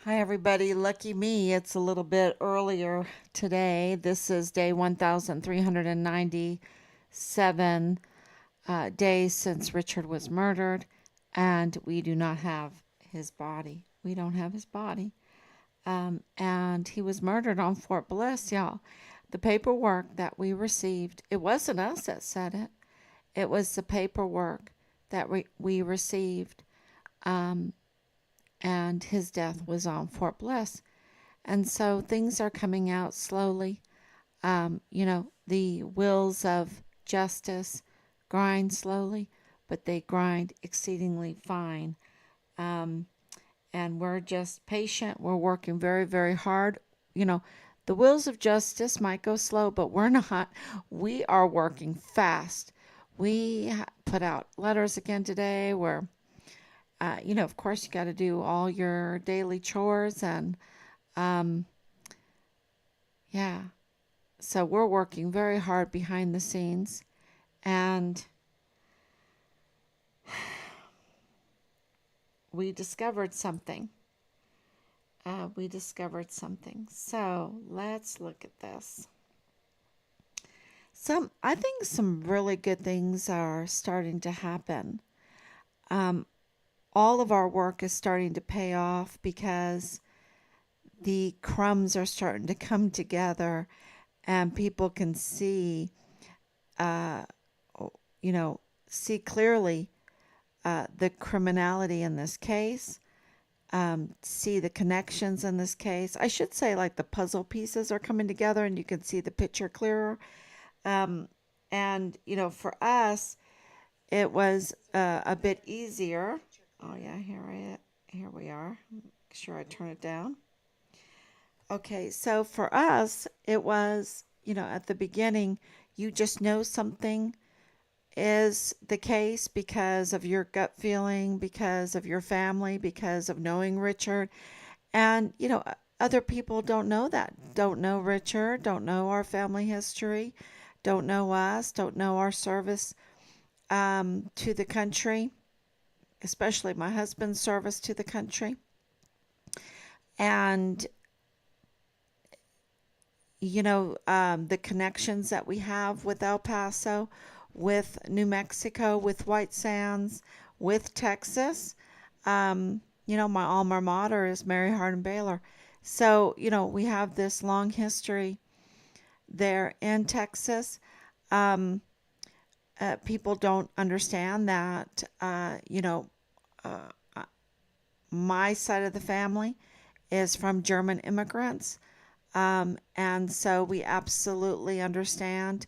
Hi, everybody. Lucky me, it's a little bit earlier today. This is day 1397 days since Richard was murdered, and we do not have his body. We don't have his body. And he was murdered on Fort Bliss, y'all. The paperwork that we received, it wasn't us that said it, it was the paperwork that we received. Um, and his death was on Fort Bliss. And so things are coming out slowly. The wheels of justice grind slowly, but they grind exceedingly fine. Um, and we're just patient. We're working very, very hard. You know, the wheels of justice might go slow, but we're not. We are working fast. We put out letters again today where, of course, you got to do all your daily chores and, um, yeah. So we're working very hard behind the scenes and we discovered something. So let's look at this. I think some really good things are starting to happen. Um, all of our work is starting to pay off because the crumbs are starting to come together and people can see, uh, see clearly the criminality in this case, see the connections in this case. I should say, like, the puzzle pieces are coming together and you can see the picture clearer. Um, for us, it was a bit easier. Oh, yeah, here we are. Make sure I turn it down. Okay, so for us, it was, at the beginning, you just know something is the case because of your gut feeling, because of your family, because of knowing Richard. And, other people don't know that, don't know Richard, don't know our family history, don't know us, don't know our service to the country, especially my husband's service to the country. And, the connections that we have with El Paso, with New Mexico, with White Sands, with Texas. My alma mater is Mary Hardin Baylor. So, we have this long history there in Texas. Um, People don't understand that, uh, my side of the family is from German immigrants. And so we absolutely understand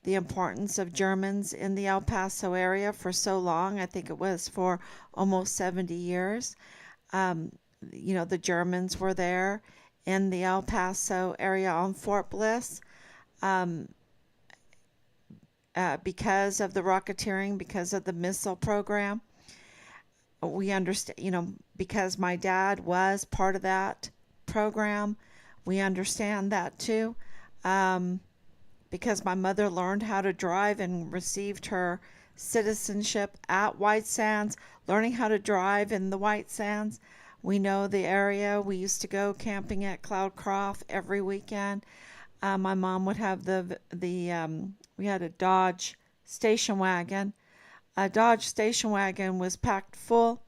the importance of Germans in the El Paso area for so long. I think it was for almost 70 years. Um, the Germans were there in the El Paso area on Fort Bliss, um, because of the rocketeering, because of the missile program. We understand, because my dad was part of that program, we understand that too. Um, because my mother learned how to drive and received her citizenship at White Sands, learning how to drive in the White Sands. We know the area. We used to go camping at Cloudcroft every weekend. My mom would have we had a Dodge station wagon. A Dodge station wagon was packed full,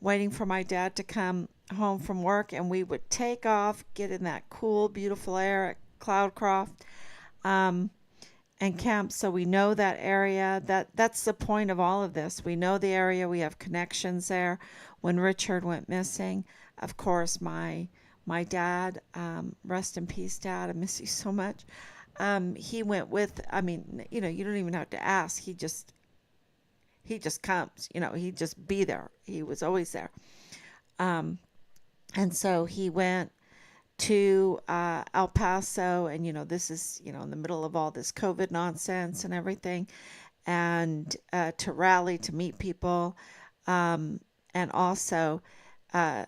waiting for my dad to come home from work, and we would take off, get in that cool, beautiful air at Cloudcroft, um, and camp. So we know that area. That's the point of all of this. We know the area. We have connections there. When Richard went missing, of course, my dad, rest in peace, Dad. I miss you so much. He went with. I mean, you don't even have to ask. He just comes. He just be there. He was always there. Um, and so he went to El Paso, and this is in the middle of all this COVID nonsense and everything, and to rally to meet people, um, and also, uh,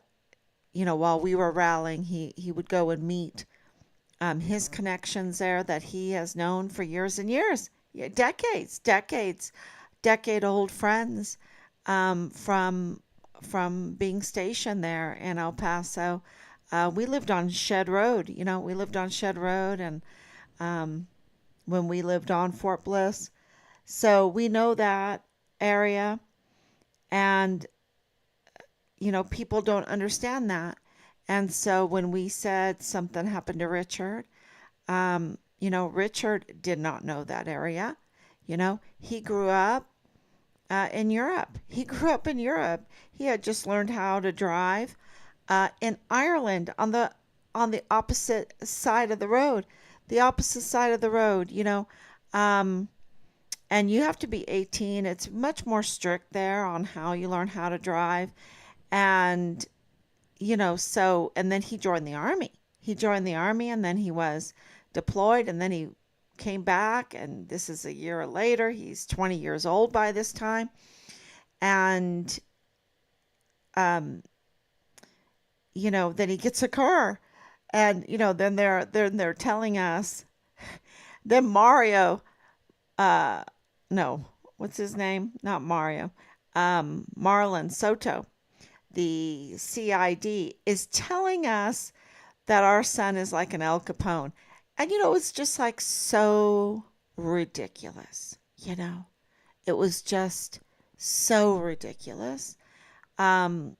while we were rallying, he would go and meet his connections there that he has known for years and years, yeah, decade old friends, from from being stationed there in El Paso. We lived on Shed Road. We lived on Shed Road, and um, when we lived on Fort Bliss. So we know that area, and people don't understand that. And so when we said something happened to Richard, Richard did not know that area. He grew up in Europe. He grew up in Europe. He had just learned how to drive in Ireland on the opposite side of the road. The opposite side of the road, um, and you have to be 18. It's much more strict there on how you learn how to drive. And, and then he joined the army. He joined the army, and then he was deployed, and then he came back, and this is a year later. He's 20 years old by this time. And, um, then he gets a car, and, then they're telling us, then Mario, uh, no, what's his name? Not Mario. Marlon Soto, the CID, is telling us that our son is like an El Capone. And, it's just like so ridiculous. It was just so ridiculous. Um,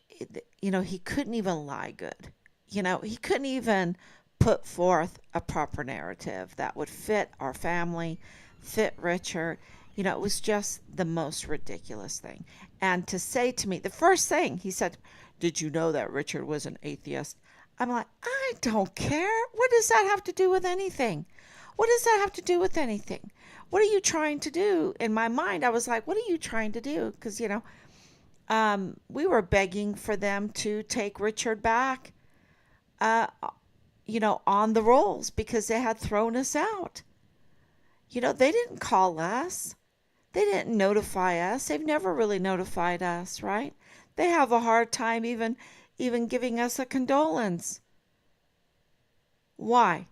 he couldn't even lie good. He couldn't even put forth a proper narrative that would fit our family, fit Richard. It was just the most ridiculous thing. And to say to me, the first thing he said, "Did you know that Richard was an atheist?" I'm like, I don't care. What does that have to do with anything? What does that have to do with anything? What are you trying to do? In my mind, I was like, what are you trying to do? Because, we were begging for them to take Richard back, uh, on the rolls because they had thrown us out. They didn't call us. They didn't notify us. They've never really notified us, right? They have a hard time even giving us a condolence. Why?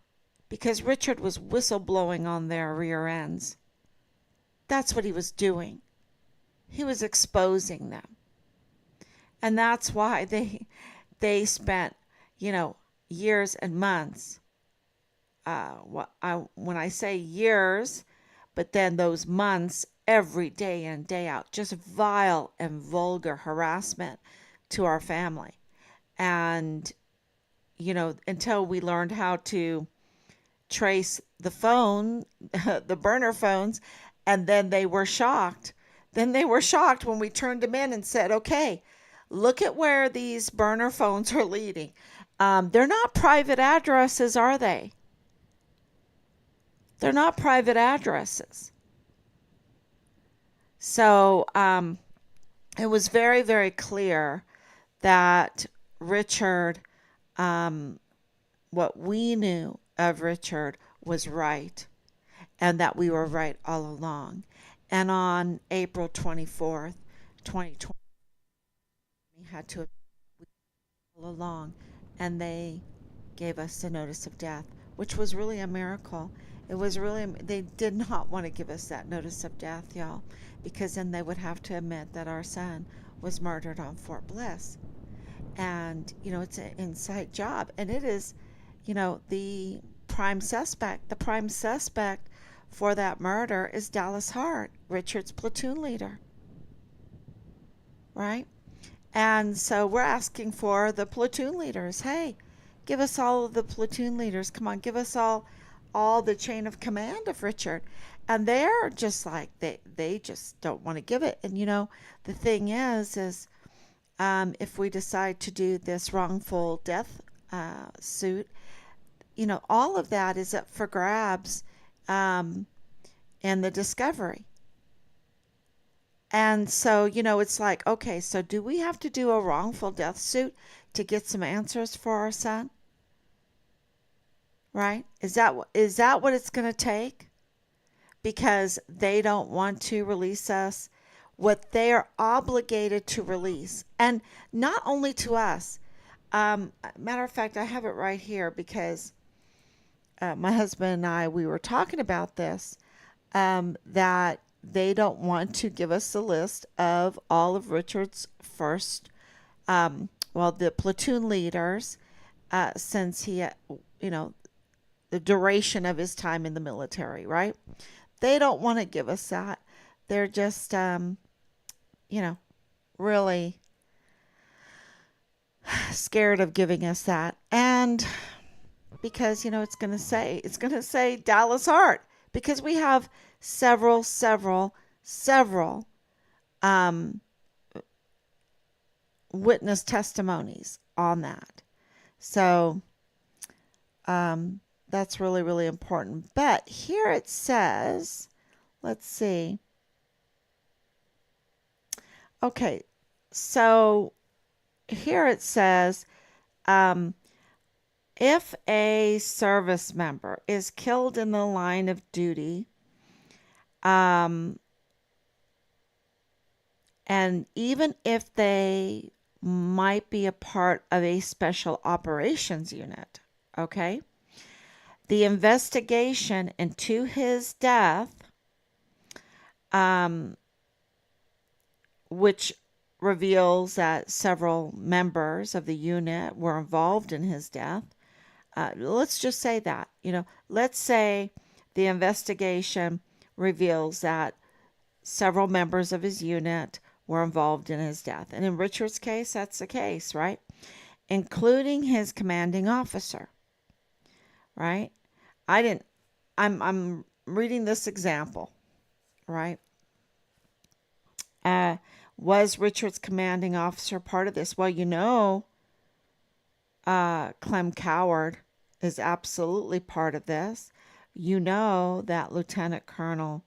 Because Richard was whistleblowing on their rear ends. That's what he was doing. He was exposing them. And that's why they spent, years and months. When I say years, but then those months, every day in, day out, just vile and vulgar harassment to our family. And, until we learned how to trace the phone, the burner phones, and then they were shocked. Then they were shocked when we turned them in and said, okay, look at where these burner phones are leading. They're not private addresses, are they? They're not private addresses. So it was very, very clear that Richard, what we knew of Richard was right, and that we were right all along. And on April 24th, 2020, we had to all along, and they gave us the notice of death, which was really a miracle. It was really, they did not want to give us that notice of death, y'all, because then they would have to admit that our son was murdered on Fort Bliss. And, it's an inside job. And it is, the prime suspect. The prime suspect for that murder is Dallas Hart, Richard's platoon leader. Right? And so we're asking for the platoon leaders. Hey, give us all of the platoon leaders. Come on, give us all the chain of command of Richard. And they're just like, they just don't want to give it. And, the thing is if we decide to do this wrongful death suit, all of that is up for grabs in the discovery. And so, it's like, okay, so do we have to do a wrongful death suit to get some answers for our son? Right? Is that what it's going to take? Because they don't want to release us what they are obligated to release. And not only to us. Matter of fact, I have it right here because my husband and I, we were talking about this, that they don't want to give us a list of all of Richard's first, the platoon leaders, since he, the duration of his time in the military, right? They don't want to give us that. They're just, really scared of giving us that. And because, it's going to say Dallas Hart, because we have several um, witness testimonies on that. So that's really, really important. But here it says, let's see. Okay, so here it says, if a service member is killed in the line of duty, and even if they might be a part of a special operations unit, okay, the investigation into his death, which reveals that several members of the unit were involved in his death. Let's just say that, let's say the investigation reveals that several members of his unit were involved in his death. And in Richard's case, that's the case, right? Including his commanding officer, right? I'm reading this example, right? Was Richard's commanding officer part of this? Well, Clem Coward is absolutely part of this. You know that Lieutenant Colonel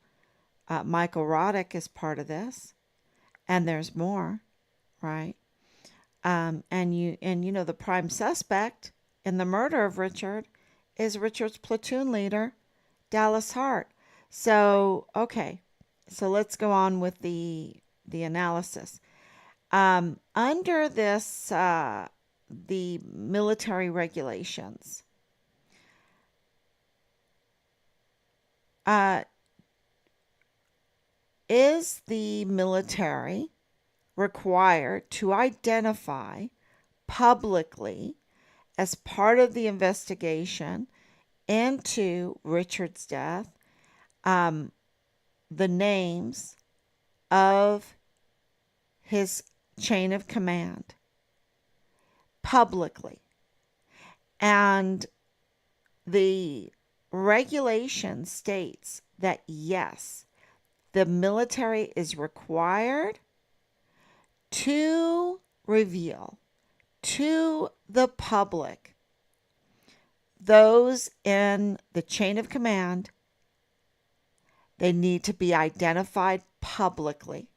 Michael Roddick is part of this, and there's more, right? And the prime suspect in the murder of Richard is Richard's platoon leader, Dallas Hart. So, okay, so let's go on with the analysis. Under this, the military regulations, is the military required to identify publicly, as part of the investigation into Richard's death, the names of his chain of command publicly? And the regulation states that yes, the military is required to reveal to the public those in the chain of command. They need to be identified publicly,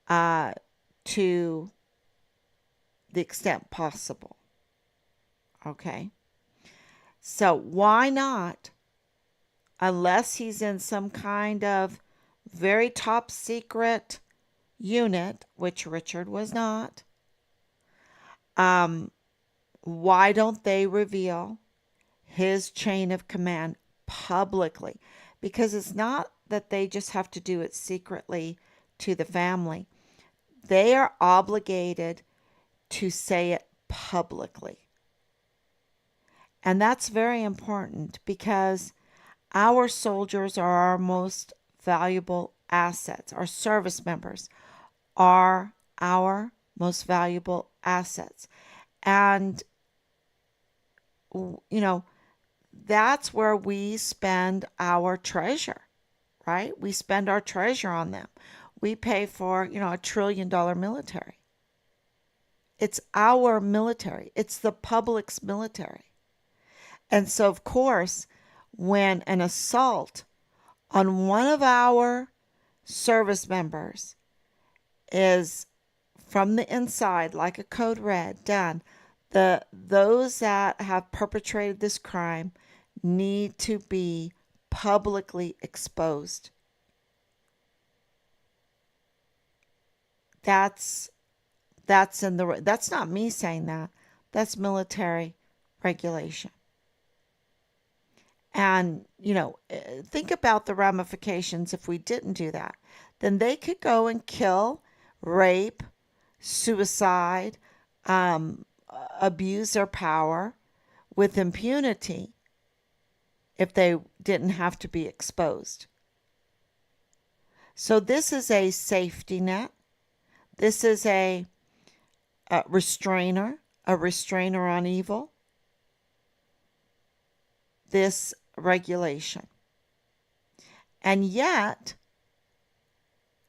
to the extent possible. Okay? So why not, unless he's in some kind of very top secret unit, which Richard was not, why don't they reveal his chain of command publicly? Because it's not that they just have to do it secretly to the family. They are obligated to say it publicly. And that's very important, because our soldiers are our most valuable assets. Our service members are our most valuable assets. And, that's where we spend our treasure, right? We spend our treasure on them. We pay for, a $1 trillion military. It's our military. It's the public's military. And so, of course, when an assault on one of our service members is from the inside, like a code red, done, those that have perpetrated this crime need to be publicly exposed. That's that's not me saying that. That's military regulation. And, think about the ramifications if we didn't do that. Then they could go and kill, rape, suicide, um, abuse their power with impunity if they didn't have to be exposed. So this is a safety net. This is a restrainer on evil. This regulation. And yet,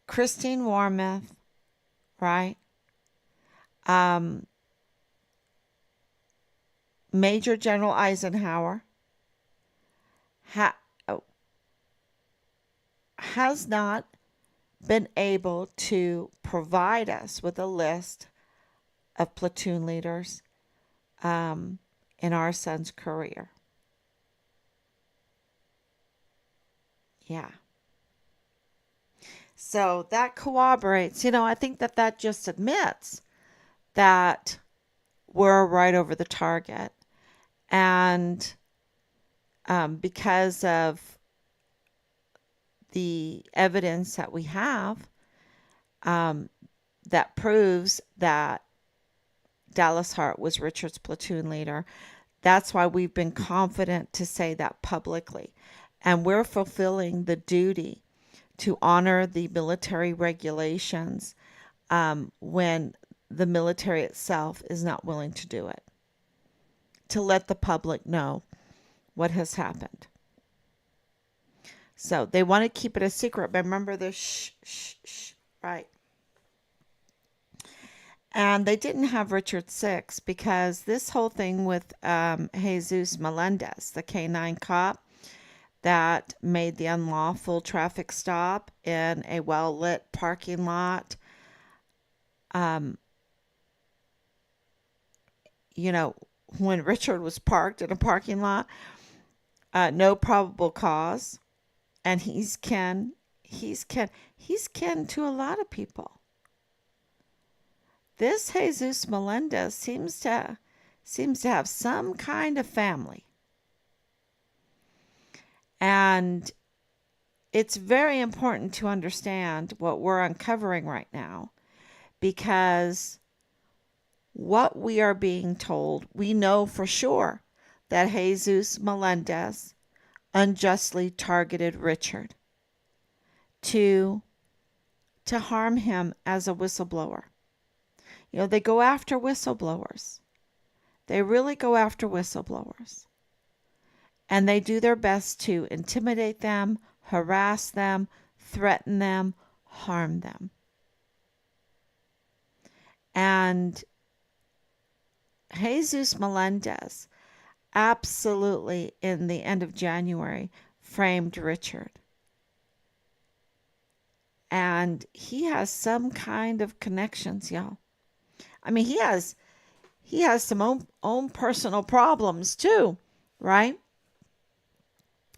Christine Warmoth, right? Major General Eisenhower has not been able to provide us with a list of platoon leaders in our son's career. Yeah. So that corroborates, I think that just admits that we're right over the target. And because of the evidence that we have that proves that Dallas Hart was Richard's platoon leader, that's why we've been confident to say that publicly. And we're fulfilling the duty to honor the military regulations when the military itself is not willing to do it, to let the public know what has happened. So they want to keep it a secret, but remember the shh, right? And they didn't have Richard Six because this whole thing with Jesus Melendez, the K-9 cop that made the unlawful traffic stop in a well-lit parking lot, when Richard was parked in a parking lot, no probable cause, and he's kin to a lot of people. This Jesus Melendez seems to have some kind of family. And it's very important to understand what we're uncovering right now, because what we are being told, we know for sure that Jesus Melendez unjustly targeted Richard to harm him as a whistleblower. They go after whistleblowers. They really go after whistleblowers. And they do their best to intimidate them, harass them, threaten them, harm them. And Jesus Melendez absolutely, in the end of January, framed Richard. And he has some kind of connections, y'all. I mean, he has some own personal problems too, right?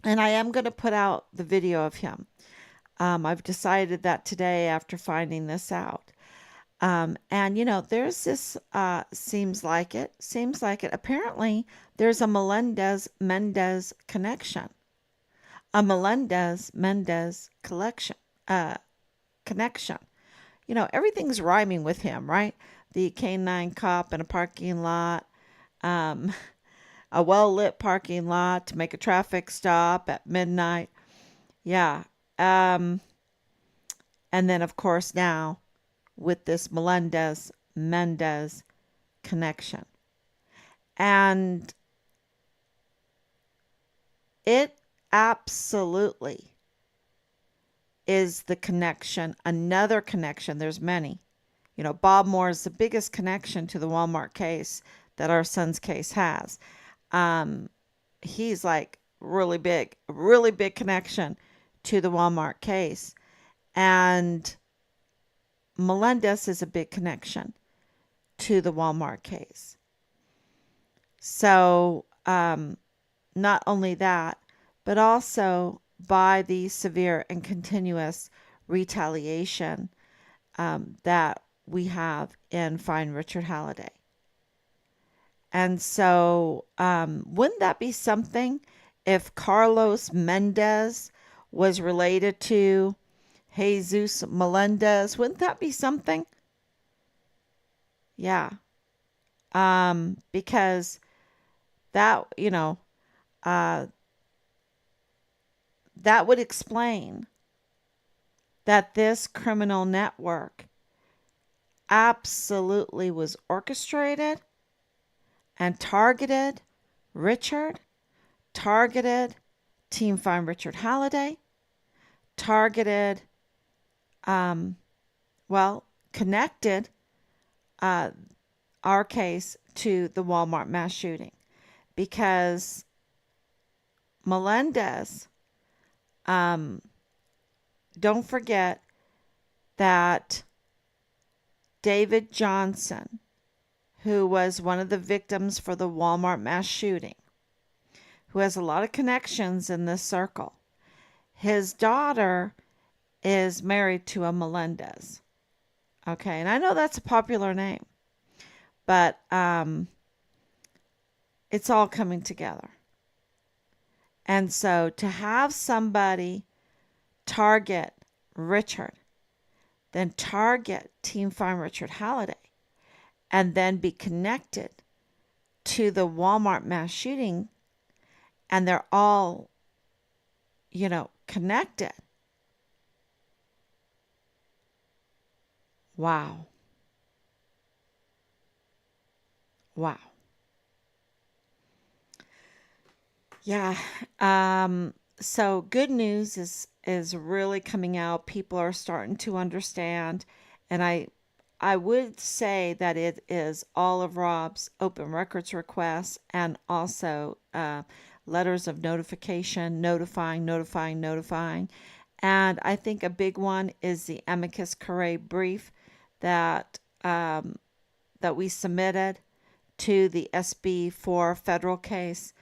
And I am going to put out the video of him. I've decided that today after finding this out. And there's this, seems like it. Apparently, there's a Mendez connection. A Mendez connection. Everything's rhyming with him, right? The K-9 cop in a parking lot, a well-lit parking lot to make a traffic stop at midnight. Yeah. And then, of course, now with this Mendez connection. And it absolutely is the connection, another connection. There's many. Bob Moore is the biggest connection to the Walmart case that our son's case has. He's like really big connection to the Walmart case. And Melendez is a big connection to the Walmart case. So, not only that, but also by the severe and continuous retaliation that we have in Find Richard Halliday. And so, wouldn't that be something if Carlos Mendez was related to Jesus Melendez. Wouldn't that be something? Yeah. Because that, uh, that would explain that this criminal network absolutely was orchestrated and targeted Richard, targeted Team Find Richard Halliday, targeted, um, connected uh, our case to the Walmart mass shooting because Melendez, um, don't forget that David Johnson, who was one of the victims for the Walmart mass shooting, who has a lot of connections in this circle, his daughter is married to a Melendez. Okay, and I know that's a popular name, but it's all coming together. And so to have somebody target Richard, then target Team Find Richard Halliday, and then be connected to the Walmart mass shooting, and they're all, connected. Wow. Wow. Yeah. So good news is really coming out. People are starting to understand, and I would say that it is all of Rob's open records requests and also letters of notification, notifying. And I think a big one is the amicus curiae brief that that we submitted to the SB4 federal case.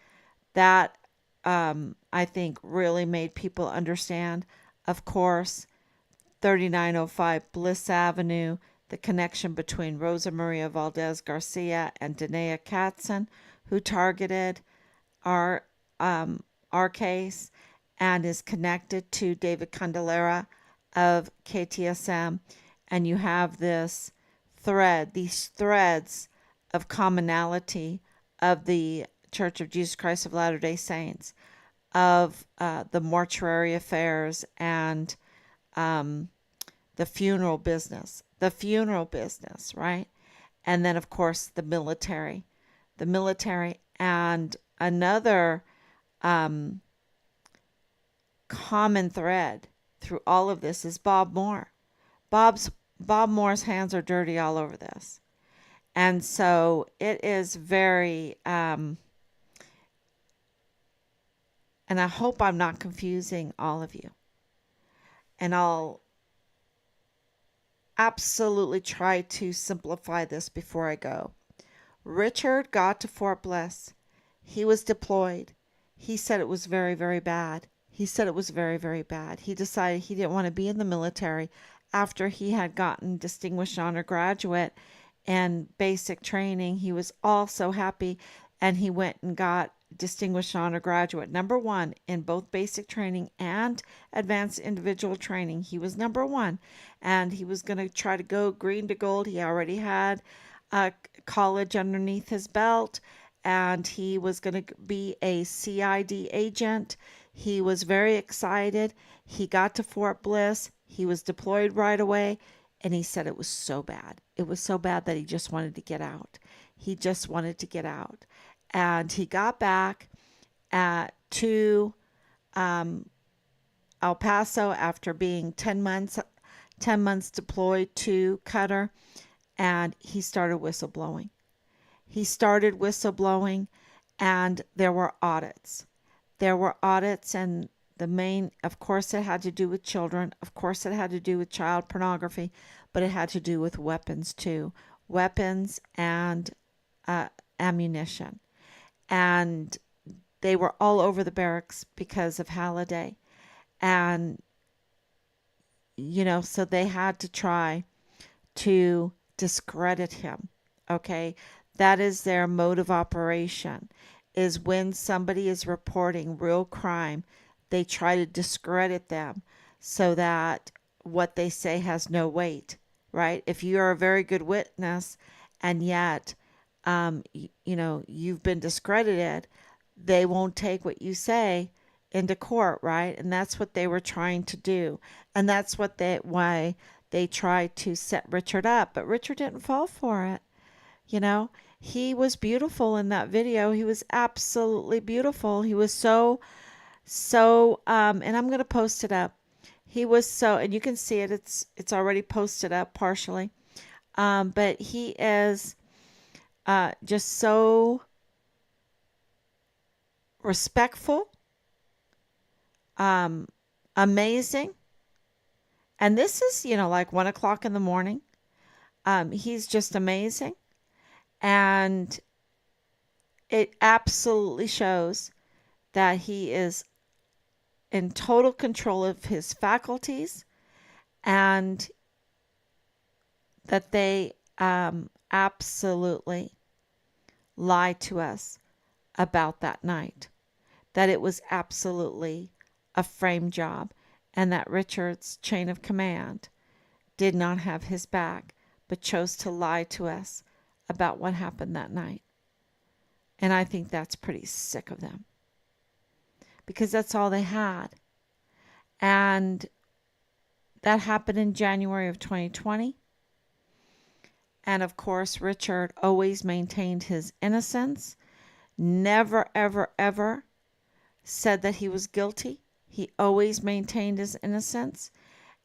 That I think really made people understand. Of course, 3905 Bliss Avenue, the connection between Rosa Maria Valdez Garcia and Danae Katzen, who targeted our our case and is connected to David Candelera of KTSM. And you have these threads of commonality of the Church of Jesus Christ of Latter-day Saints, of the mortuary affairs and the funeral business, right? And then, of course, the military, and another common thread through all of this is Bob Moore. Bob Moore's hands are dirty all over this. And so it is very, and I hope I'm not confusing all of you. And I'll absolutely try to simplify this before I go. Richard got to Fort Bliss. He was deployed. He said it was very, very bad. He decided he didn't want to be in the military after he had gotten Distinguished Honor Graduate and basic training. He was all so happy, and he went and got Distinguished Honor Graduate #1 in both basic training and advanced individual training. He was #1, and he was going to try to go green to gold. He already had college underneath his belt, and he was going to be a CID agent. He was very excited. He got to Fort Bliss. He was deployed right away, and he said it was so bad. It was so bad that he just wanted to get out. And he got back to El Paso after being 10 months deployed to Qatar, and he started whistleblowing. And there were audits. And the main, of course, it had to do with children. Of course, it had to do with child pornography, but it had to do with weapons too. Weapons and ammunition. And they were all over the barracks because of Halliday. And, so they had to try to discredit him. Okay. That is their mode of operation. is when somebody is reporting real crime, they try to discredit them so that what they say has no weight, right? If you are a very good witness and yet, you've been discredited, they won't take what you say into court, right? And that's what they were trying to do. And that's why they tried to set Richard up. But Richard didn't fall for it. You know, he was beautiful in that video. He was absolutely beautiful. He was and I'm going to post it up. He was and you can see it. It's already posted up partially. But he is just so respectful, amazing. And this is, like 1 o'clock in the morning. He's just amazing. And it absolutely shows that he is in total control of his faculties and that they absolutely lied to us about that night, that it was absolutely a frame job, and that Richard's chain of command did not have his back, but chose to lie to us about what happened that night. And I think that's pretty sick of them, because that's all they had. And that happened in January of 2020. And of course, Richard always maintained his innocence, never, ever, ever said that he was guilty. He always maintained his innocence,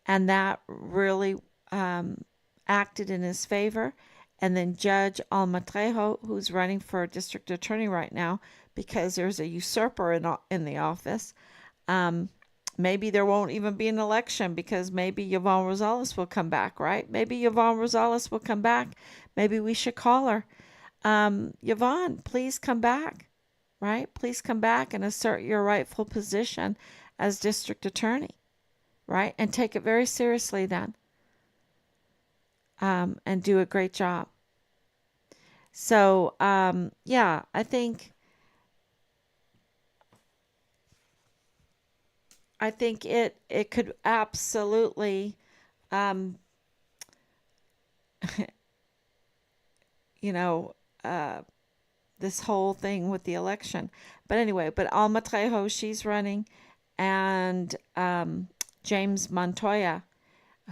and that really acted in his favor. And then Judge Almatrejo, who's running for district attorney right now because there's a usurper in the office. Maybe there won't even be an election because maybe Yvonne Rosales will come back, right? Maybe Yvonne Rosales will come back. Maybe we should call her. Yvonne, please come back, right? Please come back and assert your rightful position as district attorney, right? And take it very seriously then. And do a great job. So, yeah, I think it could absolutely, this whole thing with the election. But anyway, Alma Trejo, she's running, and James Montoya,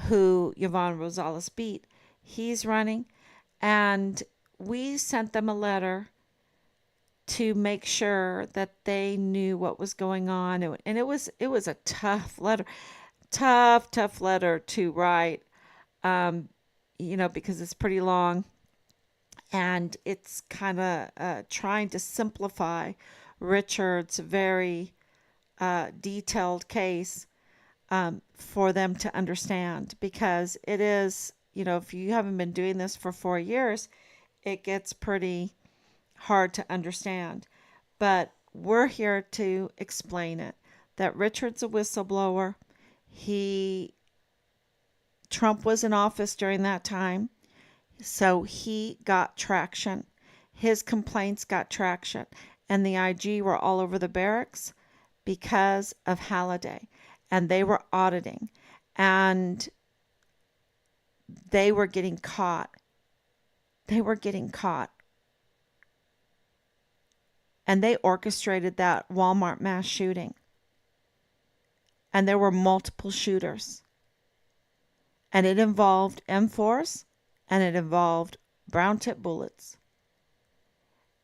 who Yvonne Rosales beat, he's running, and we sent them a letter to make sure that they knew what was going on. And it was a tough letter, tough letter to write, because it's pretty long, and it's kind of trying to simplify Richard's very detailed case for them to understand, because it is, if you haven't been doing this for 4 years, it gets pretty hard to understand. But we're here to explain it, that Richard's a whistleblower. Trump was in office during that time, so he got traction. His complaints got traction, and the IG were all over the barracks because of Halliday, and they were auditing, and they were getting caught. And they orchestrated that Walmart mass shooting. And there were multiple shooters. And it involved M4s, and it involved brown tip bullets.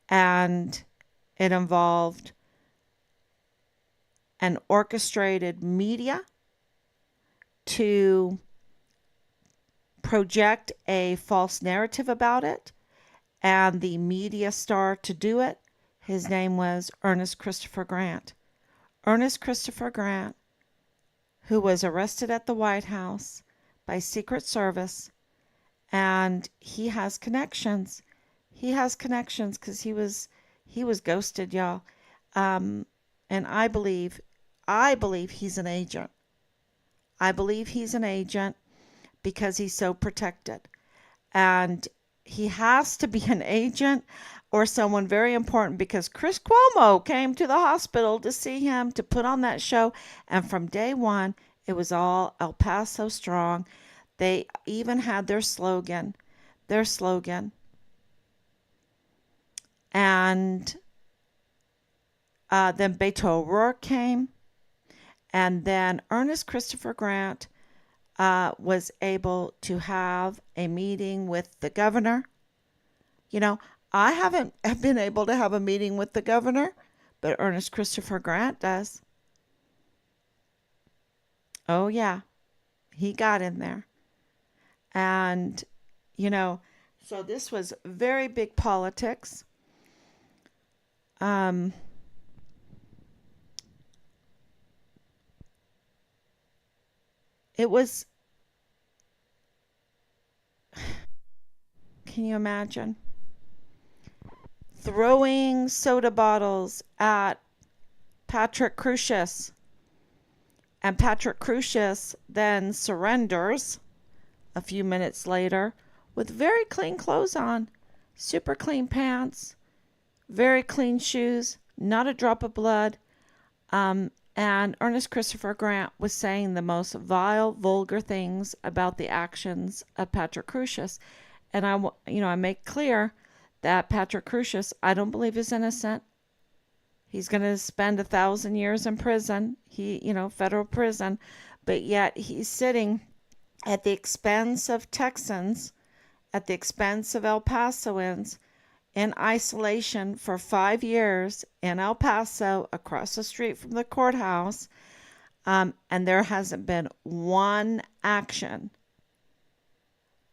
And it involved an orchestrated media to project a false narrative about it, and the media star to do it, his name was Ernest Christopher Grant. Ernest Christopher Grant, who was arrested at the White House by Secret Service, and he has connections. He has connections because he was ghosted, y'all. And I believe he's an agent. I believe he's an agent because he's so protected. And he has to be an agent or someone very important, because Chris Cuomo came to the hospital to see him to put on that show. And from day one, it was all El Paso strong. They even had their slogan. And then Beto O'Rourke came. And then Ernest Christopher Grant was able to have a meeting with the governor. You know, I haven't been able to have a meeting with the governor, but Ernest Christopher Grant does. Oh, yeah, he got in there. And, you know, so this was very big politics. Um, it was, can you imagine? Throwing soda bottles at Patrick Crusius. And Patrick Crusius then surrenders a few minutes later with very clean clothes on, super clean pants, very clean shoes, not a drop of blood. And Ernest Christopher Grant was saying the most vile, vulgar things about the actions of Patrick Crusius. And I make clear that Patrick Crusius, I don't believe is innocent. He's going to spend 1,000 years in prison, federal prison, but yet he's sitting at the expense of Texans, at the expense of El Pasoans, in isolation for 5 years in El Paso, across the street from the courthouse, and there hasn't been one action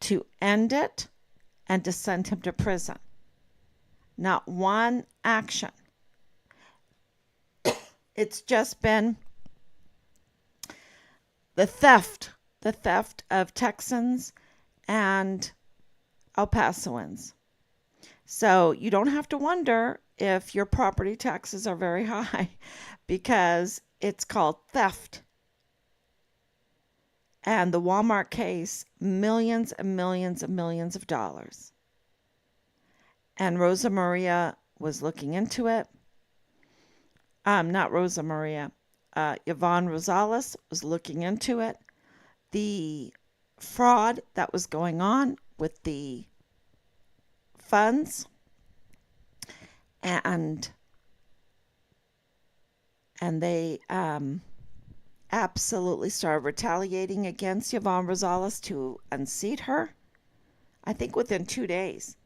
to end it and to send him to prison. Not one action. It's just been the theft of Texans and El Pasoans. So you don't have to wonder if your property taxes are very high, because it's called theft. And the Walmart case, millions and millions and millions of dollars. And Rosa Maria was looking into it. Not Rosa Maria. Yvonne Rosales was looking into it. The fraud that was going on with the funds, and they absolutely started retaliating against Yvonne Rosales to unseat her. I think within 2 days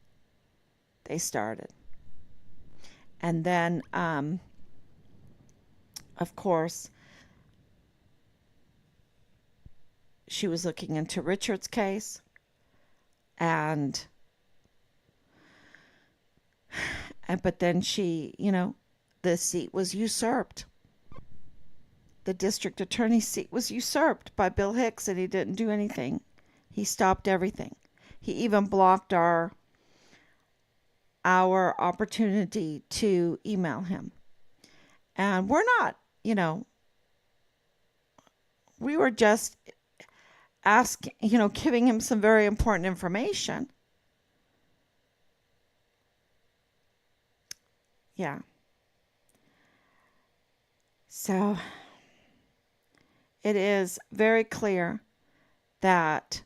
they started. And then of course, she was looking into Richard's case, but then the seat was usurped. The district attorney's seat was usurped by Bill Hicks, and he didn't do anything. He stopped everything. He even blocked our opportunity to email him. And we're not, we were just asking, giving him some very important information. Yeah. So it is very clear that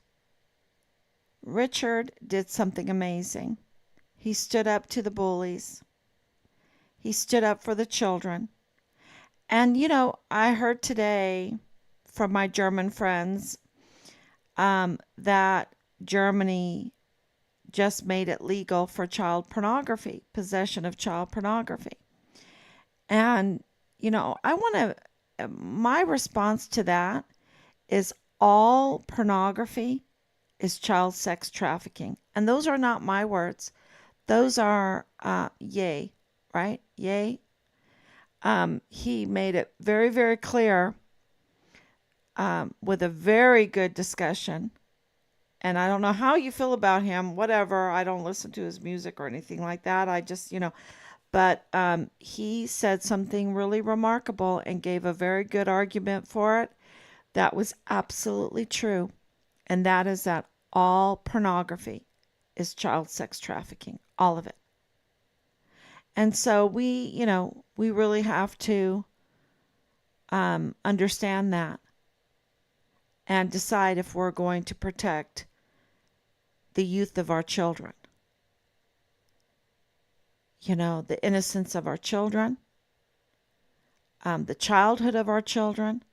Richard did something amazing. He stood up to the bullies. He stood up for the children. And, I heard today from my German friends that Germany just made it legal for child pornography, possession of child pornography. And, my response to that is all pornography is child sex trafficking. And those are not my words. Those are Ye, right? Ye. He made it very, very clear with a very good discussion. And I don't know how you feel about him, whatever. I don't listen to his music or anything like that. I just, but he said something really remarkable and gave a very good argument for it. That was absolutely true. And that is that all pornography is child sex trafficking. All of it. And so we really have to understand that and decide if we're going to protect the youth of our children. The innocence of our children, the childhood of our children.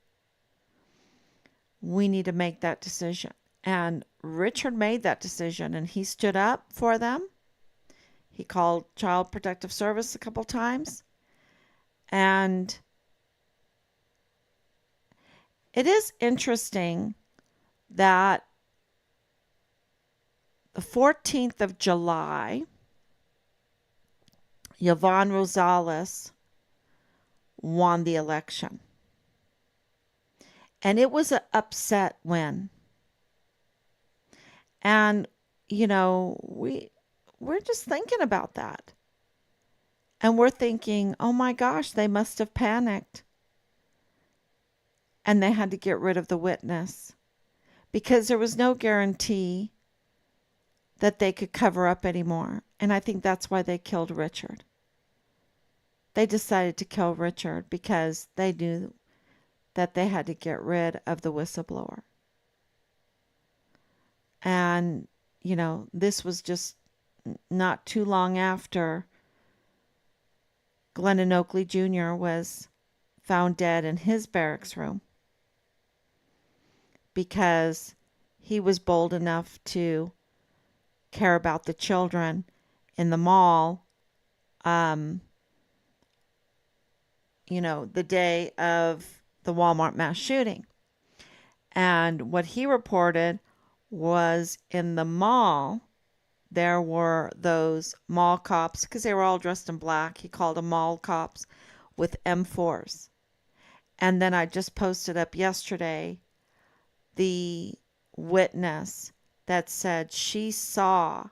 We need to make that decision. And Richard made that decision, and he stood up for them. He called Child Protective Service a couple times. And it is interesting that the 14th of July, Yvonne Rosales won the election. And it was an upset win. And, we're just thinking about that. And we're thinking, oh my gosh, they must have panicked. And they had to get rid of the witness because there was no guarantee that they could cover up anymore. And I think that's why they killed Richard. They decided to kill Richard because they knew that they had to get rid of the whistleblower. And, this was just not too long after Glendon Oakley Jr. was found dead in his barracks room because he was bold enough to care about the children in the mall, the day of the Walmart mass shooting. And what he reported was in the mall, there were those mall cops, because they were all dressed in black. He called them mall cops with M4s. And then I just posted up yesterday the witness that said she saw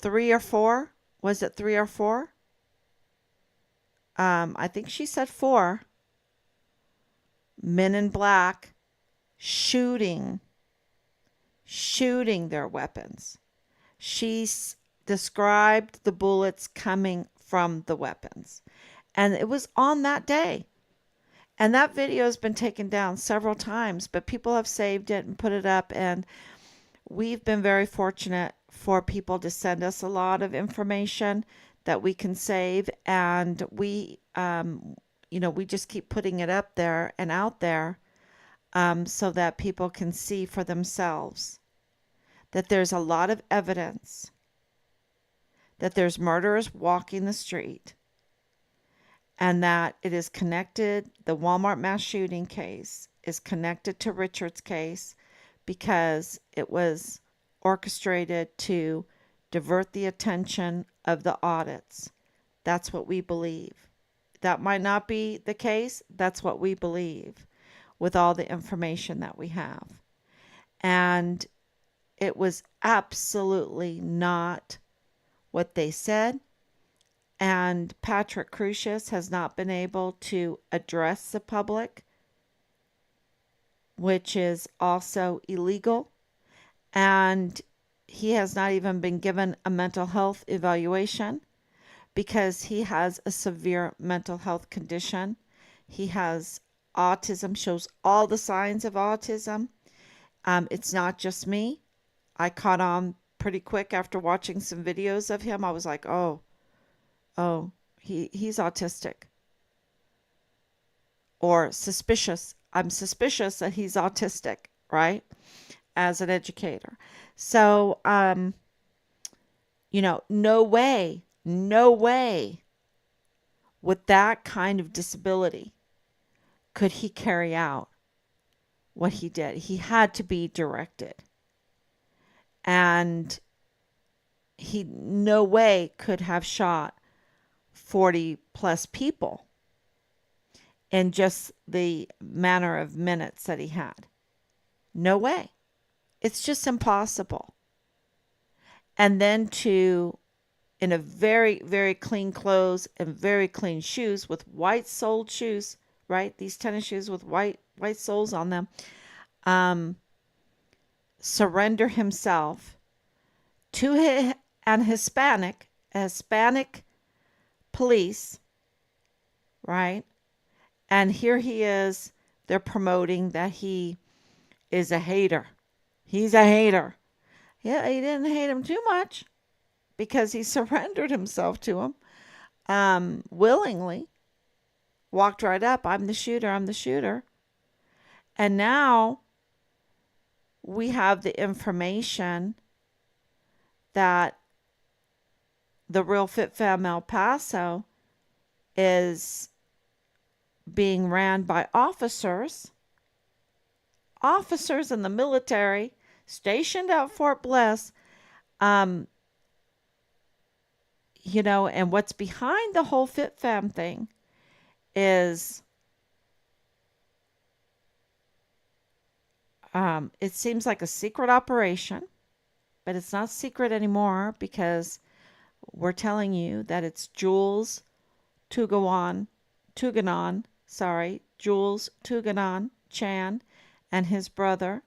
3 or 4. Was it 3 or 4? I think she said 4 men in black shooting their weapons. She described the bullets coming from the weapons. And it was on that day. And that video has been taken down several times, but people have saved it and put it up. And we've been very fortunate for people to send us a lot of information that we can save. And we just keep putting it up there and out there so that people can see for themselves that there's a lot of evidence that there's murderers walking the street and that it is connected. The Walmart mass shooting case is connected to Richard's case because it was orchestrated to divert the attention of the audits. That's what we believe. That might not be the case. That's what we believe with all the information that we have. And it was absolutely not what they said. And Patrick Crucius has not been able to address the public, which is also illegal. And he has not even been given a mental health evaluation because he has a severe mental health condition. He has autism, shows all the signs of autism. It's not just me. I caught on pretty quick after watching some videos of him. I was like, oh, he's autistic. Or suspicious. I'm suspicious that he's autistic, right? As an educator. So, no way with that kind of disability could he carry out what he did. He had to be directed. And he no way could have shot 40 plus people in just the manner of minutes that he had. No way. It's just impossible. And then in a very, very clean clothes and very clean shoes with white-soled shoes, right? These tennis shoes with white soles on them. Surrender himself to an Hispanic Hispanic police, right? And here he is. They're promoting that he is a hater. He's a hater. Yeah, he didn't hate him too much because he surrendered himself to him willingly. Walked right up. I'm the shooter. I'm the shooter. And now we have the information that the Real Fit Fam El Paso is being ran by officers in the military stationed at Fort Bliss. And what's behind the whole Fit Fam thing is it seems like a secret operation, but it's not secret anymore because we're telling you that it's Jules Tuganon, Jules Tuganon Chan and his brother.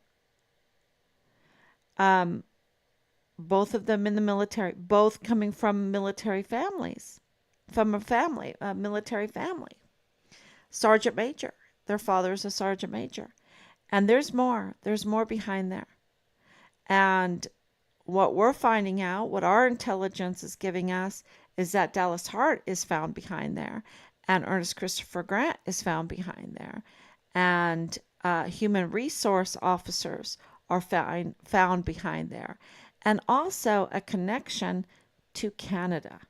Both of them in the military, both coming from military families, a military family. Sergeant Major. Their father's a sergeant major. And there's more. There's more behind there. And what we're finding out, what our intelligence is giving us, is that Dallas Hart is found behind there. And Ernest Christopher Grant is found behind there. And human resource officers are found behind there. And also a connection to Canada.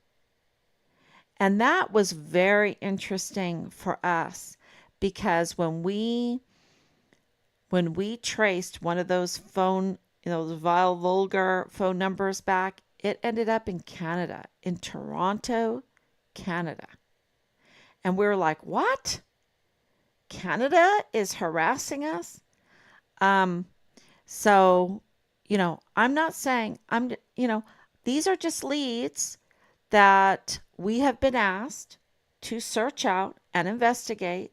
And that was very interesting for us because when we traced one of those phone, those vile, vulgar phone numbers back, it ended up in Canada, in Toronto, Canada. And we were like, what? Canada is harassing us? So, I'm not saying, these are just leads that we have been asked to search out and investigate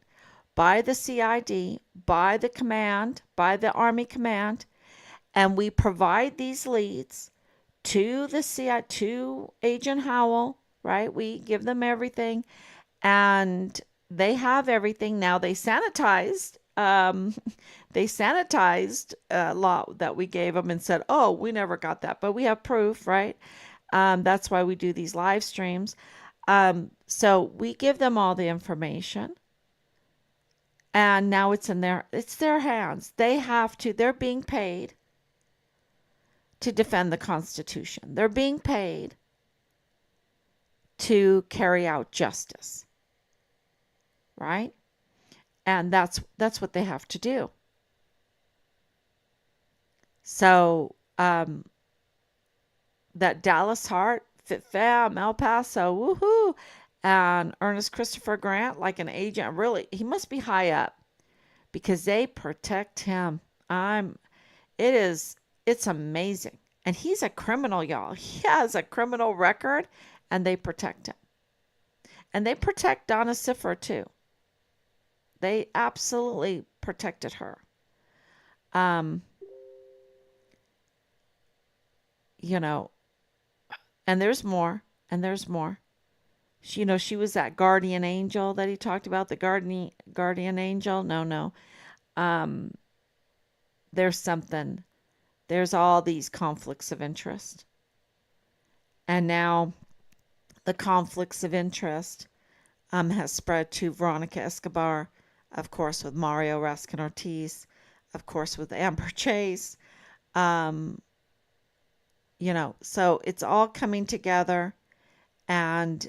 by the CID, by the command, by the Army command, and we provide these leads to the CID, to Agent Howell, right? We give them everything, and they have everything. Now they sanitized a lot that we gave them and said, oh, we never got that, but we have proof, right? That's why we do these live streams. So we give them all the information, and now it's their hands. They're being paid to defend the Constitution. They're being paid to carry out justice, right? And that's what they have to do. So that Dallas Hart, Fit Fam, El Paso, woohoo, and Ernest Christopher Grant, like an agent, really, he must be high up because they protect him. It's amazing. And he's a criminal, y'all. He has a criminal record, and they protect him. And they protect Donna Siffer, too. They absolutely protected her. And there's more, and there's more. She was that guardian angel that he talked about, the guardian angel. No. There's something. There's all these conflicts of interest. And now the conflicts of interest has spread to Veronica Escobar, of course, with Mario Raskin Ortiz, of course, with Amber Chase. So it's all coming together. And,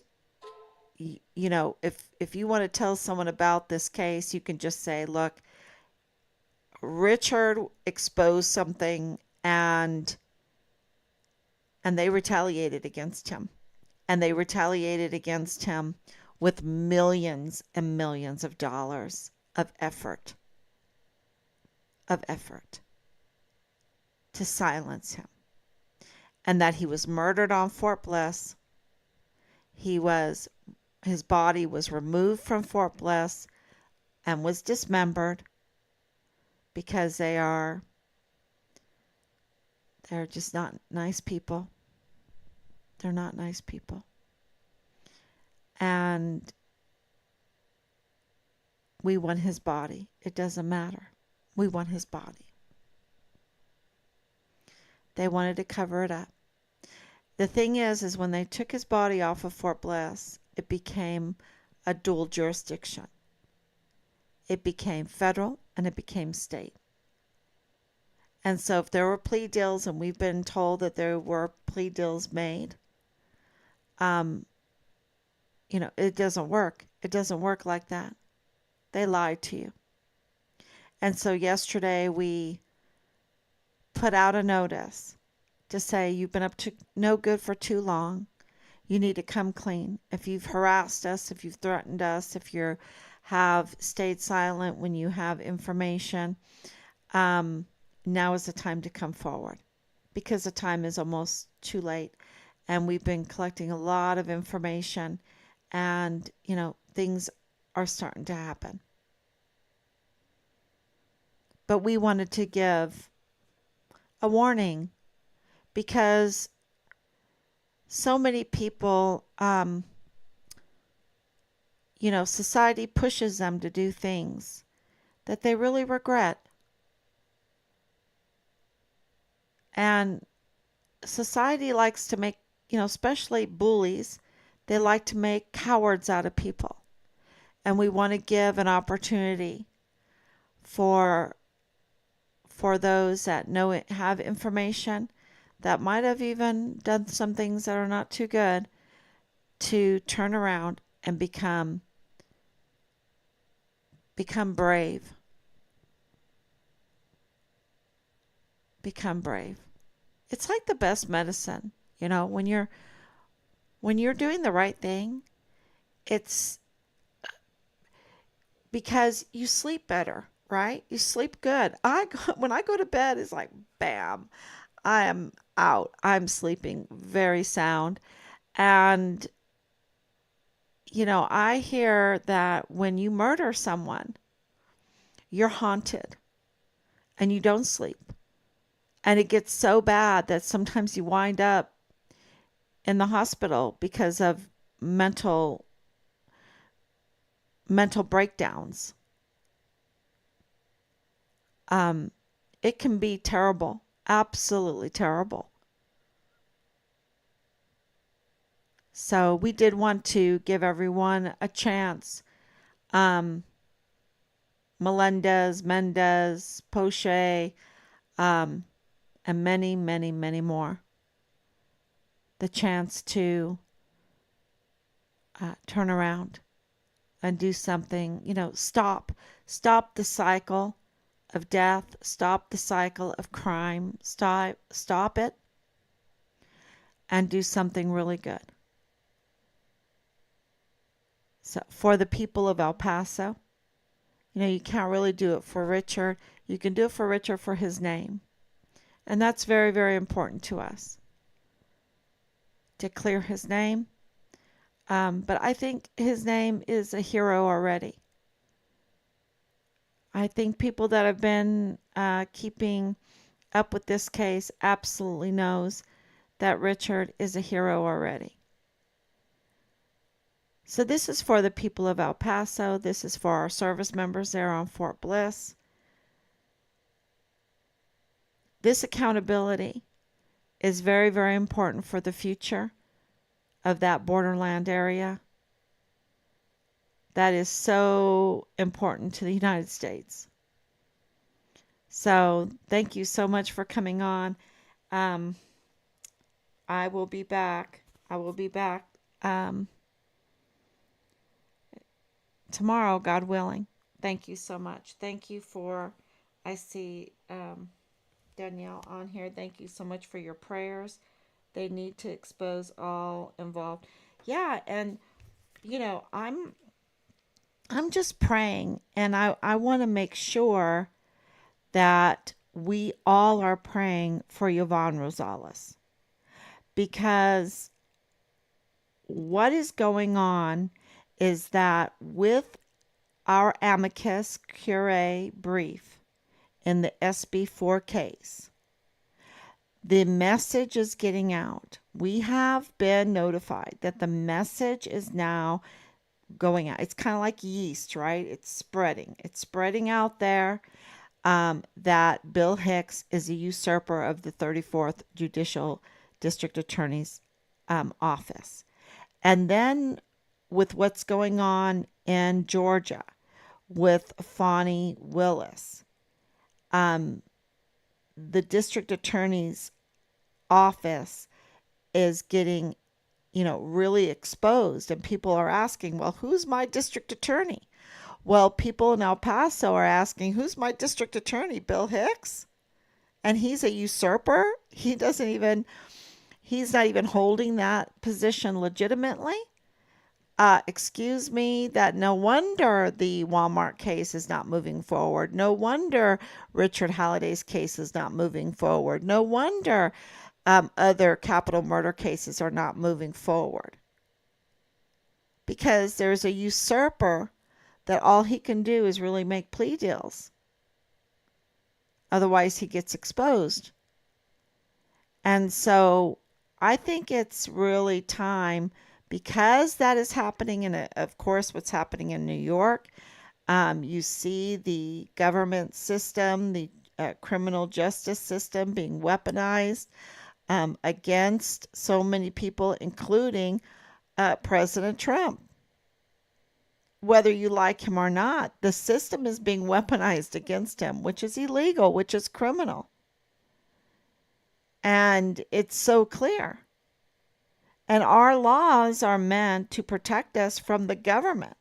if you want to tell someone about this case, you can just say, look, Richard exposed something and they retaliated against him. And they retaliated against him with millions and millions of dollars of effort to silence him. And that he was murdered on Fort Bliss. His body was removed from Fort Bliss and was dismembered because they're just not nice people. They're not nice people. And we want his body. It doesn't matter. We want his body. They wanted to cover it up. The thing is when they took his body off of Fort Bliss, it became a dual jurisdiction. It became federal and it became state. And so if there were plea deals, and we've been told that there were plea deals made, it doesn't work. It doesn't work like that. They lied to you. And so yesterday we put out a notice to say you've been up to no good for too long. You need to come clean. If you've harassed us, if you've threatened us, if you have stayed silent when you have information, now is the time to come forward, because the time is almost too late. And we've been collecting a lot of information, and, things are starting to happen. But we wanted to give a warning, because so many people, society pushes them to do things that they really regret. And society likes to make, especially bullies, they like to make cowards out of people. And we want to give an opportunity for those that have information, that might have even done some things that are not too good, to turn around and become brave. Become brave. It's like the best medicine, when you're doing the right thing. It's because you sleep better, right? You sleep good. When I go to bed, it's like, bam, I am out. I'm sleeping very sound. And, I hear that when you murder someone, you're haunted and you don't sleep. And it gets so bad that sometimes you wind up in the hospital because of mental breakdowns. It can be terrible, absolutely terrible. So we did want to give everyone a chance. Melendez, Mendez, Poche, and many, many, many more. The chance to turn around and do something, stop the cycle of death, stop the cycle of crime, stop it, and do something really good. So for the people of El Paso, you can't really do it for Richard. You can do it for Richard for his name. And that's very, very important to us, to clear his name. But I think his name is a hero already. I think people that have been keeping up with this case absolutely knows that Richard is a hero already. So this is for the people of El Paso. This is for our service members there on Fort Bliss. This accountability is very, very important for the future of that borderland area. That is so important to the United States. So thank you so much for coming on. I will be back. Tomorrow, God willing. Thank you so much. Thank you for, I see Danielle on here. Thank you so much for your prayers. They need to expose all involved. Yeah, and I'm just praying, and I want to make sure that we all are praying for Yvonne Rosales, because what is going on is that with our amicus curiae brief in the SB4 case, the message is getting out. we have been notified that the message is now going out. It's kind of like yeast, right? It's spreading. It's spreading out there, that Bill Hicks is a usurper of the 34th Judicial District Attorney's office. And then with what's going on in Georgia with Fani Willis, the district attorney's office is getting, really exposed, and people are asking, well, who's my district attorney? Well, people in El Paso are asking, who's my district attorney? Bill Hicks? And he's a usurper? He's not even holding that position legitimately. Excuse me, that no wonder the Walmart case is not moving forward. No wonder Richard Halliday's case is not moving forward. No wonder other capital murder cases are not moving forward. Because there's a usurper that all he can do is really make plea deals. Otherwise, he gets exposed. And so I think it's really time, because that is happening of course, what's happening in New York. You see the government system, the criminal justice system being weaponized against so many people, including President Trump. Whether you like him or not, the system is being weaponized against him, which is illegal, which is criminal. And it's so clear. And our laws are meant to protect us from the government,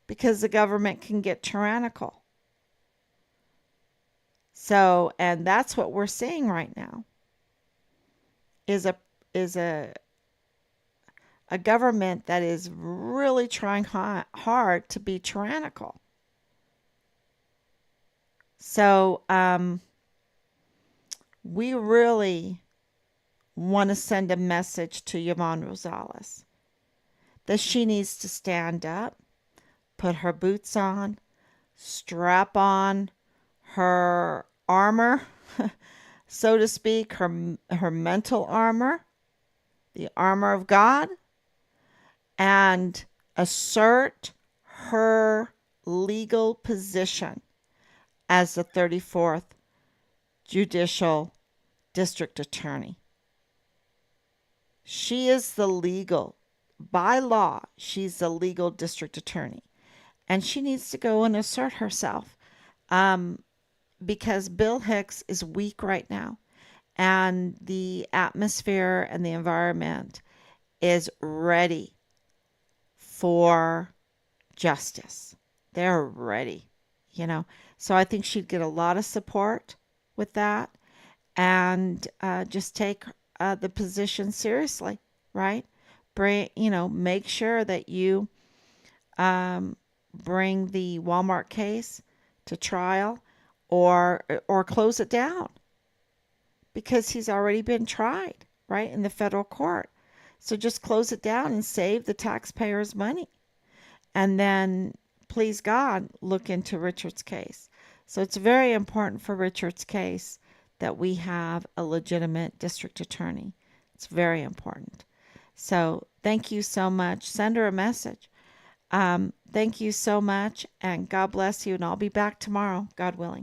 because the government can get tyrannical. So, and that's what we're seeing right now, is a government that is really trying hard to be tyrannical. So, we really want to send a message to Yvonne Rosales that she needs to stand up, put her boots on, strap on her armor, so to speak, her mental armor, the armor of God, and assert her legal position as the 34th Judicial District Attorney. She is by law, she's the legal district attorney. And she needs to go and assert herself, because Bill Hicks is weak right now. And the atmosphere and the environment is ready for justice. They're ready, So I think she'd get a lot of support with that, and just take the position seriously, right? Make sure that you bring the Walmart case to trial, or close it down, because he's already been tried, right, in the federal court. So just close it down and save the taxpayers' money. And then, please God, look into Richard's case. So it's very important for Richard's case that we have a legitimate district attorney. It's very important. So thank you so much. Send her a message. Thank you so much, and God bless you. And I'll be back tomorrow, God willing.